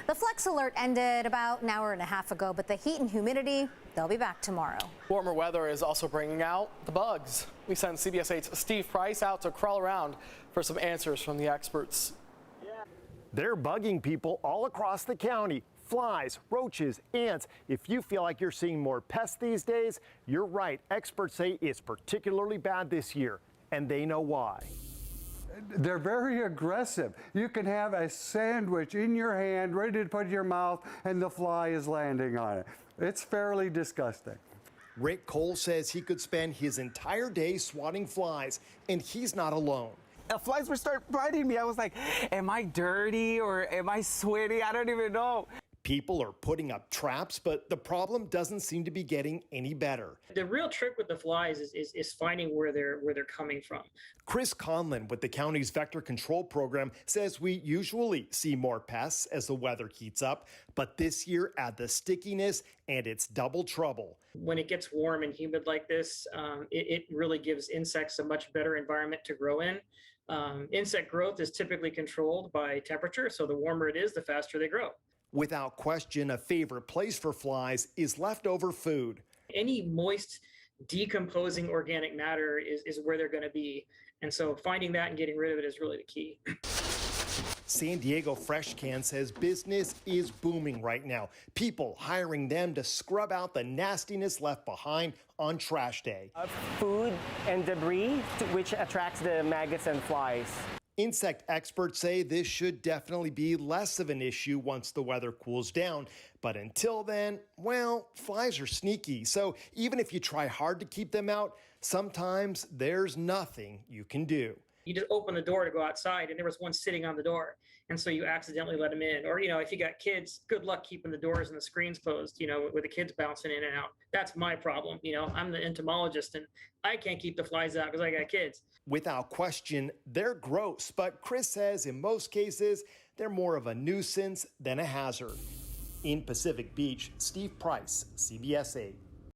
The Flex Alert ended about an hour and a half ago, but the heat and humidity, they'll be back tomorrow. Warmer weather is also bringing out the bugs. We sent CBS 8's Steve Price out to crawl around for some answers from the experts. They're bugging people all across the county. Flies, roaches, ants. If you feel like you're seeing more pests these days, you're right. Experts say it's particularly bad this year, and they know why. They're very aggressive. You can have a sandwich in your hand, ready to put in your mouth, and the fly is landing on it. It's fairly disgusting. Rick Cole says he could spend his entire day swatting flies, and he's not alone. Flies would start biting me. I was like, am I dirty or am I sweaty? I don't even know. People are putting up traps, but the problem doesn't seem to be getting any better. The real trick with the flies is finding where they're coming from. Chris Conlon with the county's vector control program says we usually see more pests as the weather heats up, but this year add the stickiness and it's double trouble. When it gets warm and humid like this, it really gives insects a much better environment to grow in. Insect growth is typically controlled by temperature, so the warmer it is, the faster they grow. Without question, a favorite place for flies is leftover food. Any moist, decomposing organic matter is where they're going to be. And so finding that and getting rid of it is really the key. San Diego Fresh Can says business is booming right now. People hiring them to scrub out the nastiness left behind on trash day. Food and debris, which attracts the maggots and flies. Insect experts say this should definitely be less of an issue once the weather cools down. But until then, well, flies are sneaky. So even if you try hard to keep them out, sometimes there's nothing you can do. You just open the door to go outside and there was one sitting on the door. And so you accidentally let them in. Or, if you got kids, good luck keeping the doors and the screens closed, with the kids bouncing in and out. That's my problem. I'm the entomologist and I can't keep the flies out because I got kids. Without question, they're gross. But Chris says in most cases, they're more of a nuisance than a hazard. In Pacific Beach, Steve Price, CBS 8.